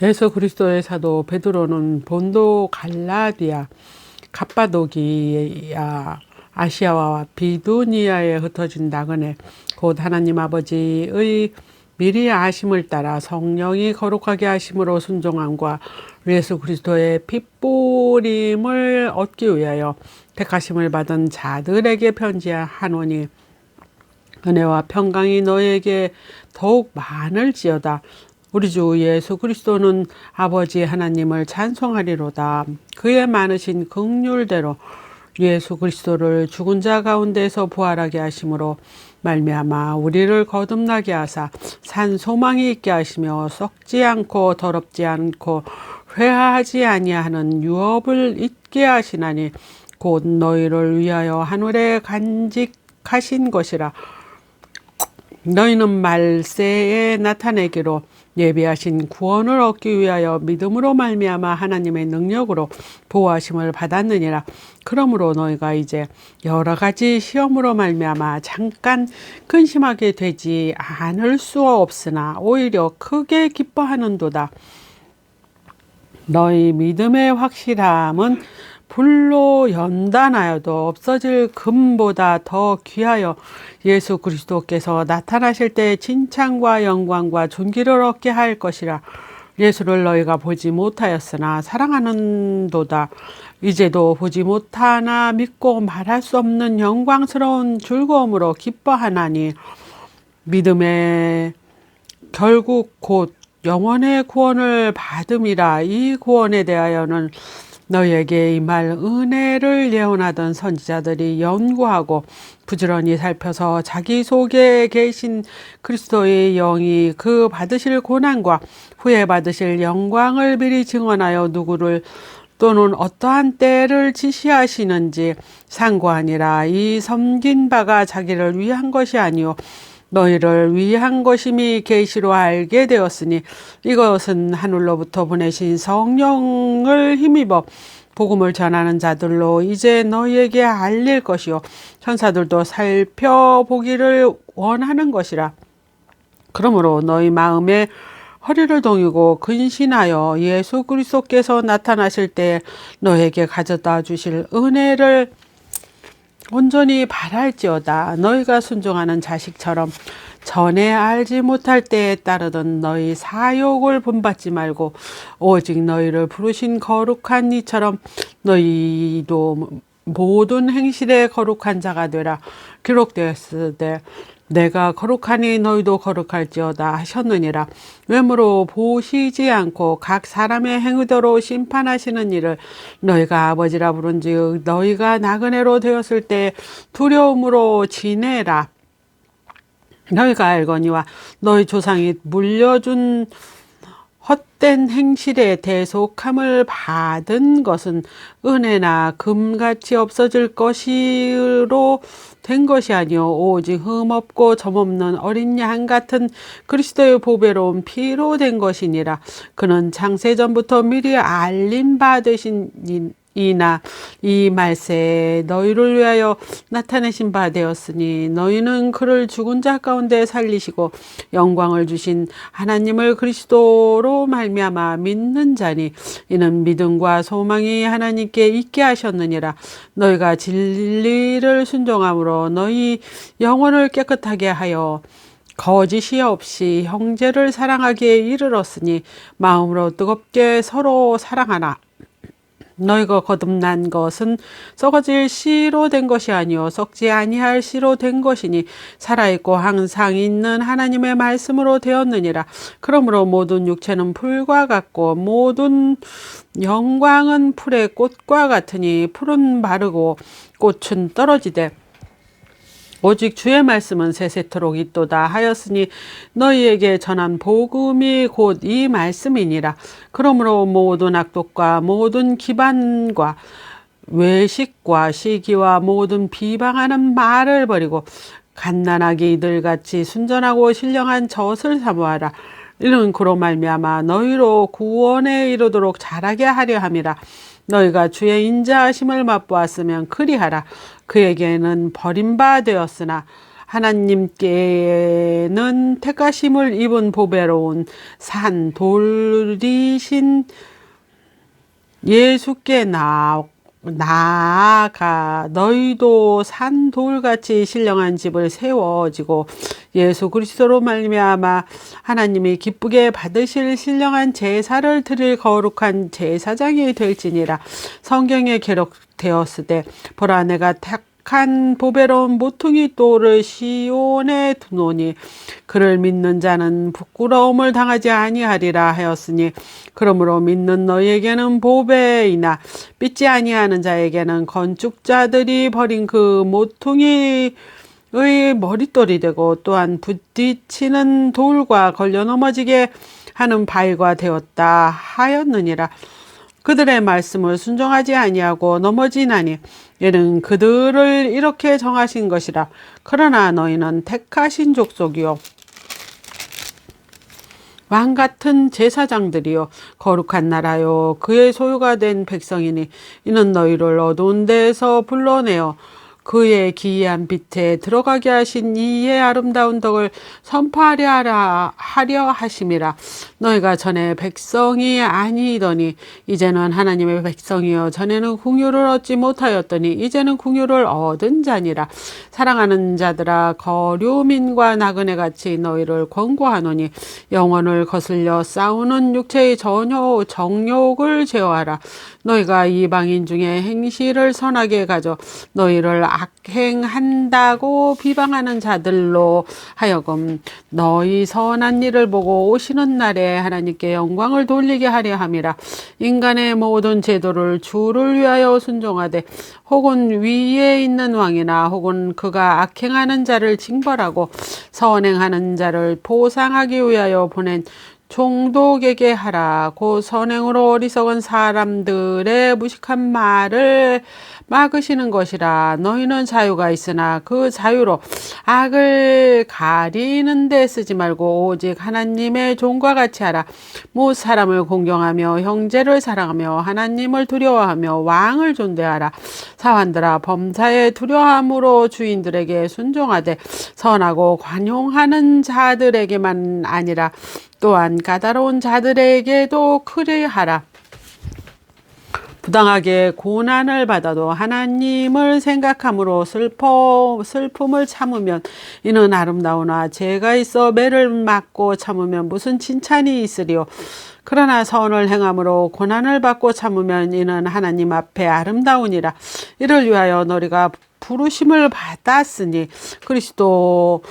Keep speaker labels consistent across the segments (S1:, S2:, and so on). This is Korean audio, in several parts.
S1: 예수 그리스도의 사도 베드로는 본도, 갈라디아, 갑바도기아, 아시아와 비두니아에 흩어진 나그네 곧 하나님 아버지의 미리 아심을 따라 성령이 거룩하게 하심으로 순종함과 예수 그리스도의 핏뿌림을 얻기 위하여 택하심을 받은 자들에게 편지하노니 은혜와 평강이 너에게 더욱 많을지어다. 우리 주 예수 그리스도는 아버지 하나님을 찬송하리로다. 그의 많으신 긍휼대로 예수 그리스도를 죽은 자 가운데서 부활하게 하심으로 말미암아 우리를 거듭나게 하사 산 소망이 있게 하시며 썩지 않고 더럽지 않고 회하지 아니하는 유업을 잊게 하시나니 곧 너희를 위하여 하늘에 간직하신 것이라. 너희는 말세에 나타내기로 예비하신 구원을 얻기 위하여 믿음으로 말미암아 하나님의 능력으로 보호하심을 받았느니라. 그러므로 너희가 이제 여러 가지 시험으로 말미암아 잠깐 근심하게 되지 않을 수 없으나 오히려 크게 기뻐하는도다. 너희 믿음의 확실함은 불로 연단하여도 없어질 금보다 더 귀하여 예수 그리스도께서 나타나실 때 칭찬과 영광과 존귀를 얻게 할 것이라. 예수를 너희가 보지 못하였으나 사랑하는도다. 이제도 보지 못하나 믿고 말할 수 없는 영광스러운 즐거움으로 기뻐하나니 믿음의 결국 곧 영원의 구원을 받음이라. 이 구원에 대하여는 너희에게 임할 은혜를 예언하던 선지자들이 연구하고 부지런히 살펴서 자기 속에 계신 그리스도의 영이 그 받으실 고난과 후에 받으실 영광을 미리 증언하여 누구를 또는 어떠한 때를 지시하시는지 상고하니라. 이 섬긴 바가 자기를 위한 것이 아니요 너희를 위한 것임이 계시로 알게 되었으니 이것은 하늘로부터 보내신 성령을 힘입어 복음을 전하는 자들로 이제 너희에게 알릴 것이요 천사들도 살펴보기를 원하는 것이라. 그러므로 너희 마음에 허리를 동이고 근신하여 예수 그리스도께서 나타나실 때 너에게 가져다 주실 은혜를 온전히 바랄지어다. 너희가 순종하는 자식처럼 전에 알지 못할 때에 따르던 너희 사욕을 본받지 말고 오직 너희를 부르신 거룩한 이처럼 너희도 모든 행실에 거룩한 자가 되라. 기록되었으되 내가 거룩하니 너희도 거룩할지어다 하셨느니라. 외모로 보시지 않고 각 사람의 행위대로 심판하시는 일을 너희가 아버지라 부른즉 너희가 나그네로 되었을 때 두려움으로 지내라. 너희가 알거니와 너희 조상이 물려준 헛된 행실에 대속함을 받은 것은 은혜나 금같이 없어질 것이로 된 것이 아니요 오직 흠없고 점없는 어린 양 같은 그리스도의 보배로운 피로 된 것이니라. 그는 창세전부터 미리 알림 받으신 이나 이 말세에 너희를 위하여 나타내신 바 되었으니 너희는 그를 죽은 자 가운데 살리시고 영광을 주신 하나님을 그리스도로 말미암아 믿는 자니 이는 믿음과 소망이 하나님께 있게 하셨느니라. 너희가 진리를 순종함으로 너희 영혼을 깨끗하게 하여 거짓이 없이 형제를 사랑하기에 이르렀으니 마음으로 뜨겁게 서로 사랑하라. 너희가 거듭난 것은 썩어질 씨로 된 것이 아니요 썩지 아니할 씨로 된 것이니 살아있고 항상 있는 하나님의 말씀으로 되었느니라. 그러므로 모든 육체는 풀과 같고 모든 영광은 풀의 꽃과 같으니 풀은 마르고 꽃은 떨어지되 오직 주의 말씀은 세세토록 있도다 하였으니 너희에게 전한 복음이 곧 이 말씀이니라. 그러므로 모든 악독과 모든 기반과 외식과 시기와 모든 비방하는 말을 버리고 갓난아기 이들같이 순전하고 신령한 젖을 사모하라. 이는 그로 말미암아 너희로 구원에 이르도록 자라게 하려 함이라. 너희가 주의 인자하심을 맛보았으면 그리하라. 그에게는 버림바 되었으나 하나님께는 택하심을 입은 보배로운 산 돌이신 예수께 나아가 너희도 산 돌같이 신령한 집을 세워지고 예수 그리스도로 말미암아 하나님이 기쁘게 받으실 신령한 제사를 드릴 거룩한 제사장이 될지니라. 성경에 기록되었으되 보라 내가 택한 보배로운 모퉁이 돌을 시온에 두노니 그를 믿는 자는 부끄러움을 당하지 아니하리라 하였으니 그러므로 믿는 너희에게는 보배이나 믿지 아니하는 자에게는 건축자들이 버린 그 모퉁이의 머릿돌이 되고 또한 부딪히는 돌과 걸려 넘어지게 하는 바위가 되었다 하였느니라. 그들의 말씀을 순종하지 아니하고 넘어지나니 이는 그들을 이렇게 정하신 것이라. 그러나 너희는 택하신 족속이요 왕 같은 제사장들이요 거룩한 나라요 그의 소유가 된 백성이니 이는 너희를 어두운 데에서 불러내어 그의 기이한 빛에 들어가게 하신 이의 아름다운 덕을 선포하려 하심이라. 너희가 전에 백성이 아니더니 이제는 하나님의 백성이여 전에는 긍휼을 얻지 못하였더니 이제는 긍휼을 얻은 자니라. 사랑하는 자들아 거류민과 나그네 같이 너희를 권고하노니 영혼을 거슬려 싸우는 육체의 정욕을 제어하라. 너희가 이방인 중에 행실을 선하게 가져 너희를 악행한다고 비방하는 자들로 하여금 너희 선한 일을 보고 오시는 날에 하나님께 영광을 돌리게 하려 함이라. 인간의 모든 제도를 주를 위하여 순종하되 혹은 위에 있는 왕이나 혹은 그가 악행하는 자를 징벌하고 선행하는 자를 보상하기 위하여 보낸 종독에게 하라. 곧 선행으로 어리석은 사람들의 무식한 말을 막으시는 것이라. 너희는 자유가 있으나 그 자유로 악을 가리는 데 쓰지 말고 오직 하나님의 종과 같이 하라. 못 사람을 공경하며 형제를 사랑하며 하나님을 두려워하며 왕을 존대하라. 사환들아 범사에 두려움으로 주인들에게 순종하되 선하고 관용하는 자들에게만 아니라 또한 까다로운 자들에게도 그리하라. 부당하게 고난을 받아도 하나님을 생각함으로 슬픔을 참으면 이는 아름다우나 죄가 있어 매를 맞고 참으면 무슨 칭찬이 있으리요. 그러나 선을 행함으로 고난을 받고 참으면 이는 하나님 앞에 아름다우니라. 이를 위하여 너희가 부르심을 받았으니 그리스도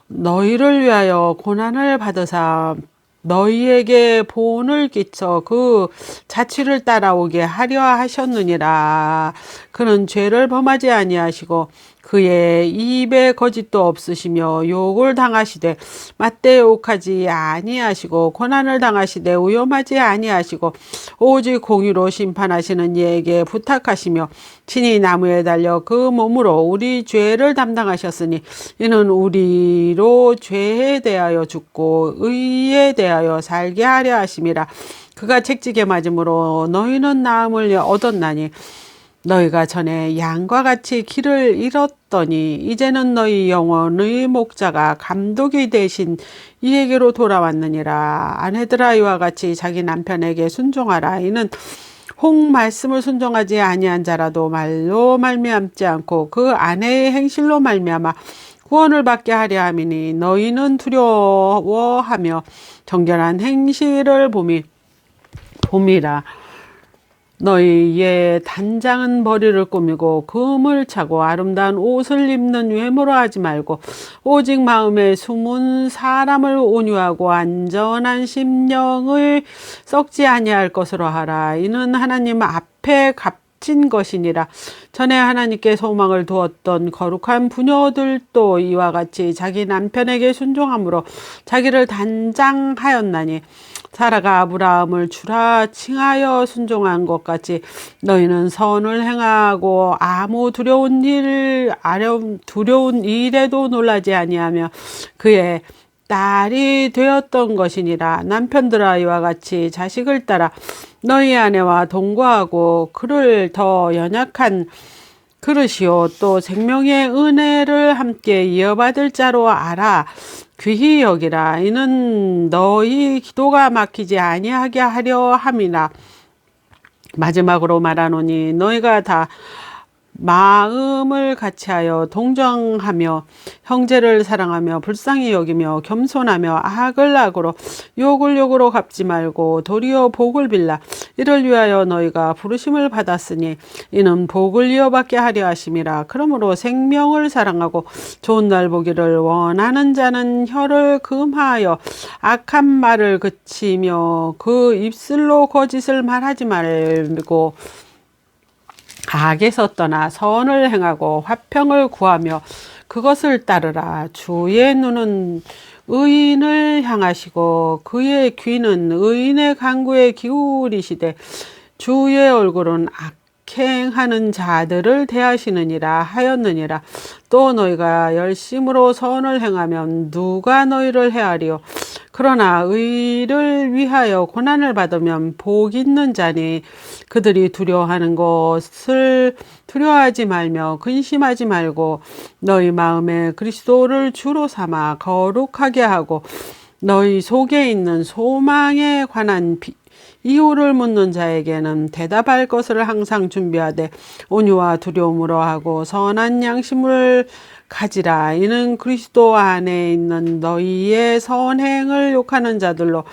S1: 너희를 위하여 고난을 받으사 너희에게 본을 끼쳐 그 자취를 따라오게 하려 하셨느니라. 그는 죄를 범하지 아니하시고 그의 입에 거짓도 없으시며 욕을 당하시되 맞대욕하지 아니하시고 고난을 당하시되 위험하지 아니하시고 오직 공의로 심판하시는 이에게 부탁하시며 친히 나무에 달려 그 몸으로 우리 죄를 담당하셨으니 이는 우리로 죄에 대하여 죽고 의에 대하여 살게 하려 하심이라. 그가 책지게 맞음으로 너희는 나음을 얻었나니 너희가 전에 양과 같이 길을 잃었더니 이제는 너희 영혼의 목자가 감독이 되신 이에게로 돌아왔느니라. 아내들아 이와 같이 자기 남편에게 순종하라. 이는 혹 말씀을 순종하지 아니한 자라도 말로 말미암지 않고 그 아내의 행실로 말미암아 구원을 받게 하려 함이니 너희는 두려워하며 정결한 행실을 봄이라. 너희의 단장은 머리를 꾸미고 금을 차고 아름다운 옷을 입는 외모로 하지 말고 오직 마음에 숨은 사람을 온유하고 안전한 심령을 썩지 아니할 것으로 하라. 이는 하나님 앞에 값진 것이니라. 전에 하나님께 소망을 두었던 거룩한 부녀들도 이와 같이 자기 남편에게 순종함으로 자기를 단장하였나니 사라가 아브라함을 주라 칭하여 순종한 것 같이 너희는 선을 행하고 아무 두려운 일에도 놀라지 아니하며 그의 딸이 되었던 것이니라. 남편들아 이와 같이 자식을 따라 너희 아내와 동거하고 그를 더 연약한 그릇이요 또 생명의 은혜를 함께 이어받을 자로 알아 귀히 여기라. 이는 너희 기도가 막히지 아니하게 하려 함이라. 마지막으로 말하노니 너희가 다 마음을 같이하여 동정하며 형제를 사랑하며 불쌍히 여기며 겸손하며 악을 악으로 욕을 욕으로 갚지 말고 도리어 복을 빌라. 이를 위하여 너희가 부르심을 받았으니 이는 복을 이어받게 하려 하심이라. 그러므로 생명을 사랑하고 좋은 날 보기를 원하는 자는 혀를 금하여 악한 말을 그치며 그 입술로 거짓을 말하지 말고 악에서 떠나 선을 행하고 화평을 구하며 그것을 따르라. 주의 눈은 의인을 향하시고 그의 귀는 의인의 간구에 기울이시되 주의 얼굴은 악행하는 자들을 대하시느니라 하였느니라. 또 너희가 열심으로 선을 행하면 누가 너희를 헤아리요. 그러나 의를 위하여 고난을 받으면 복 있는 자니 그들이 두려워하는 것을 두려워하지 말며 근심하지 말고 너희 마음에 그리스도를 주로 삼아 거룩하게 하고 너희 속에 있는 소망에 관한 이유를 묻는 자에게는 대답할 것을 항상 준비하되 온유와 두려움으로 하고 선한 양심을 가지라. 이는 그리스도 안에 있는 너희의 선행을 욕하는 자들로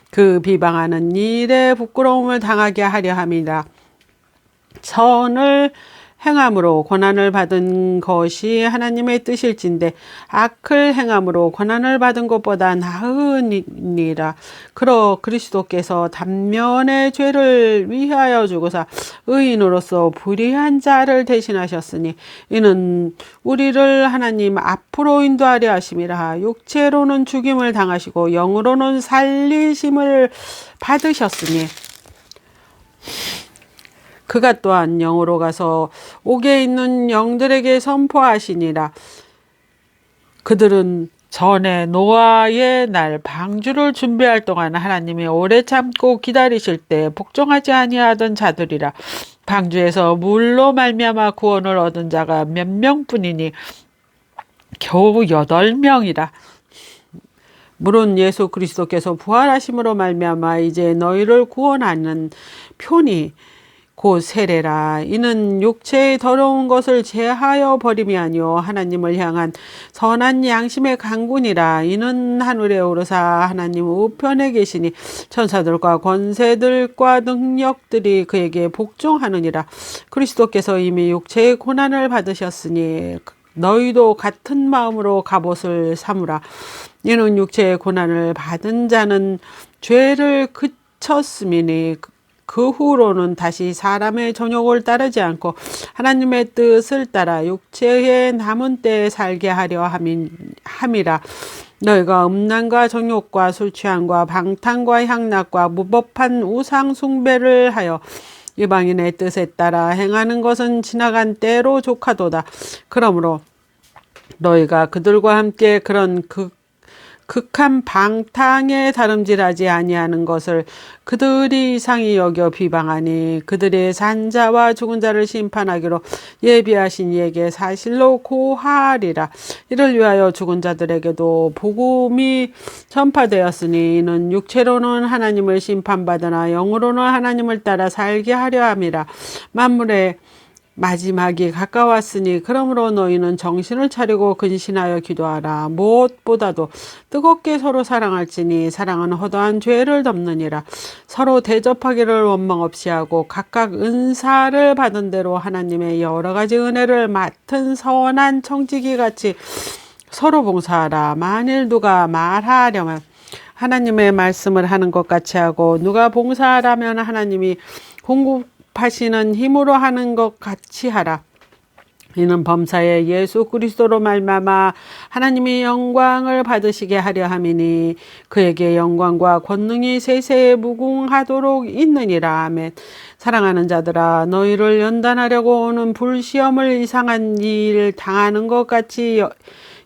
S1: 그 비방하는 일에 부끄러움을 당하게 하려 함이라. 선을 행함으로 고난을 받은 것이 하나님의 뜻일진데 악을 행함으로 고난을 받은 것보다 나으니라. 그러 그리스도께서 단면의 죄를 위하여 죽으사 의인으로서 불의한 자를 대신하셨으니 이는 우리를 하나님 앞으로 인도하려 하심이라. 육체로는 죽임을 당하시고 영으로는 살리심을 받으셨으니 그가 또한 영으로 가서 옥에 있는 영들에게 선포하시니라. 그들은 전에 노아의 날 방주를 준비할 동안 하나님이 오래 참고 기다리실 때 복종하지 아니하던 자들이라. 방주에서 물로 말미암아 구원을 얻은 자가 몇 명뿐이니 겨우 8명이라. 물은 예수 그리스도께서 부활하심으로 말미암아 이제 너희를 구원하는 표니 곧 세례라. 이는 육체의 더러운 것을 제하여 버림이 아니요 하나님을 향한 선한 양심의 강군이라. 이는 하늘에 오르사 하나님 우편에 계시니 천사들과 권세들과 능력들이 그에게 복종하느니라. 그리스도께서 이미 육체의 고난을 받으셨으니 너희도 같은 마음으로 갑옷을 삼으라. 이는 육체의 고난을 받은 자는 죄를 그쳤음이니 그 후로는 다시 사람의 정욕을 따르지 않고 하나님의 뜻을 따라 육체의 남은 때에 살게 하려 함이라. 너희가 음란과 정욕과 술 취함과 방탕과 향락과 무법한 우상 숭배를 하여 이방인의 뜻에 따라 행하는 것은 지나간 때로 족하도다. 그러므로 너희가 그들과 함께 그런 극한 방탕에 다름질하지 아니하는 것을 그들이 이상히 여겨 비방하니 그들의 산자와 죽은 자를 심판하기로 예비하신 이에게 사실로 고하리라. 이를 위하여 죽은 자들에게도 복음이 전파되었으니 이는 육체로는 하나님을 심판받으나 영으로는 하나님을 따라 살게 하려 함이라. 만물의 마지막이 가까웠으니 그러므로 너희는 정신을 차리고 근신하여 기도하라. 무엇보다도 뜨겁게 서로 사랑할지니 사랑은 허다한 죄를 덮느니라. 서로 대접하기를 원망 없이 하고 각각 은사를 받은 대로 하나님의 여러 가지 은혜를 맡은 선한 청지기 같이 서로 봉사하라. 만일 누가 말하려면 하나님의 말씀을 하는 것 같이 하고 누가 봉사하라면 하나님이 공급하시는 힘으로 하는 것 같이 하라. 이는 범사에 예수 그리스도로 말미암아 하나님이 영광을 받으시게 하려 함이니 그에게 영광과 권능이 세세에 무궁하도록 있느니라. 아멘. 사랑하는 자들아, 너희를 연단하려고 오는 불시험을 이상한 일 당하는 것 같이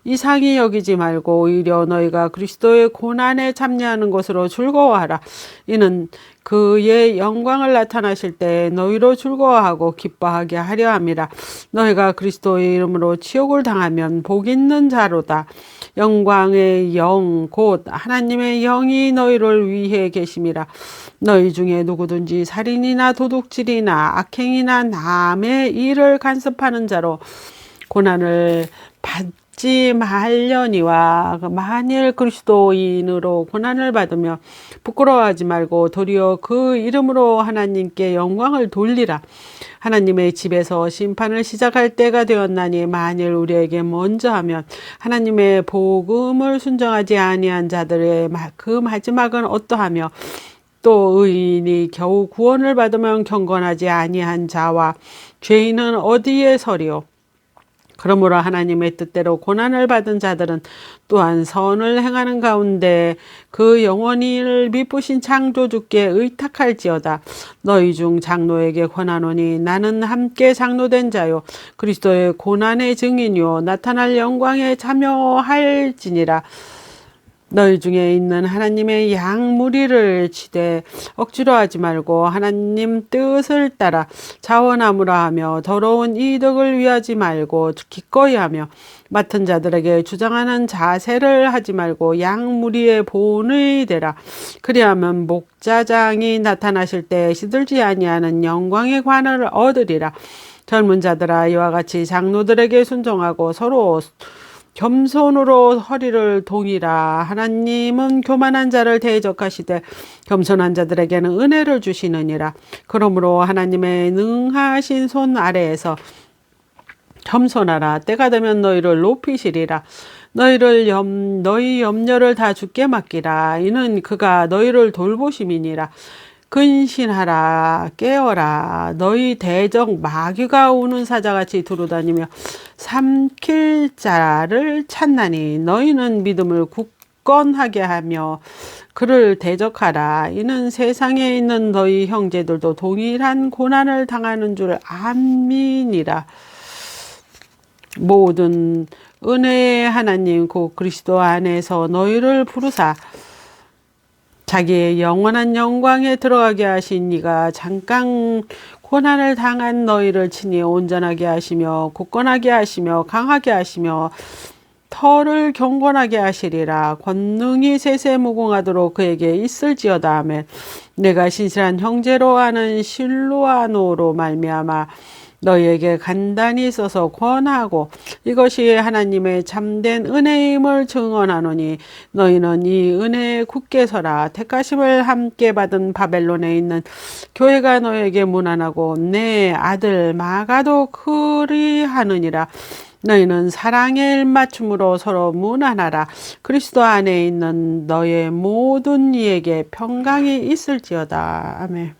S1: 이상히 여기지 말고 오히려 너희가 그리스도의 고난에 참여하는 것으로 즐거워하라. 이는 그의 영광을 나타나실 때 너희로 즐거워하고 기뻐하게 하려 함이라. 너희가 그리스도의 이름으로 치욕을 당하면 복 있는 자로다. 영광의 영 곧 하나님의 영이 너희를 위해 계심이라. 너희 중에 누구든지 살인이나 도둑질이나 악행이나 남의 일을 간섭하는 자로 고난을 받지 말려니와 만일 그리스도인으로 고난을 받으며 부끄러워하지 말고 도리어 그 이름으로 하나님께 영광을 돌리라. 하나님의 집에서 심판을 시작할 때가 되었나니 만일 우리에게 먼저 하면 하나님의 복음을 순종하지 아니한 자들의 그 마지막은 어떠하며 또 의인이 겨우 구원을 받으면 경건하지 아니한 자와 죄인은 어디에 서리요. 그러므로 하나님의 뜻대로 고난을 받은 자들은 또한 선을 행하는 가운데 그 영원히를 미쁘신 창조주께 의탁할지어다. 너희 중 장로에게 권하노니 나는 함께 장로된 자요 그리스도의 고난의 증인이요 나타날 영광에 참여할지니라. 너희 중에 있는 하나님의 양 무리를 치되 억지로 하지 말고 하나님 뜻을 따라 자원하무라 하며 더러운 이득을 위하지 말고 기꺼이 하며 맡은 자들에게 주장하는 자세를 하지 말고 양 무리의 본이 되라. 그리하면 목자장이 나타나실 때 시들지 아니하는 영광의 관을 얻으리라. 젊은 자들아 이와 같이 장로들에게 순종하고 서로 겸손으로 허리를 동이라. 하나님은 교만한 자를 대적하시되 겸손한 자들에게는 은혜를 주시느니라. 그러므로 하나님의 능하신 손 아래에서 겸손하라. 때가 되면 너희를 높이시리라. 너희 염려를 다 주께 맡기라. 이는 그가 너희를 돌보심이니라. 근신하라. 깨어라. 너희 대적 마귀가 우는 사자같이 두루다니며 삼킬 자를 찾나니 너희는 믿음을 굳건하게 하며 그를 대적하라. 이는 세상에 있는 너희 형제들도 동일한 고난을 당하는 줄 암이니라. 모든 은혜의 하나님 곧 그리스도 안에서 너희를 부르사 자기의 영원한 영광에 들어가게 하신 이가 잠깐 고난을 당한 너희를 친히 온전하게 하시며 굳건하게 하시며 강하게 하시며 터를 경건하게 하시리라. 권능이 세세무궁하도록 그에게 있을지어다. 아멘. 내가 신실한 형제로 아는 실로아노로 말미암아 너희에게 간단히 있어서 권하고 이것이 하나님의 참된 은혜임을 증언하노니 너희는 이 은혜에 굳게 서라. 택하심을 함께 받은 바벨론에 있는 교회가 너에게 문안하고 내 아들 마가도 그리하느니라. 너희는 사랑의 일맞춤으로 서로 문안하라. 그리스도 안에 있는 너의 모든 이에게 평강이 있을지어다. 아멘.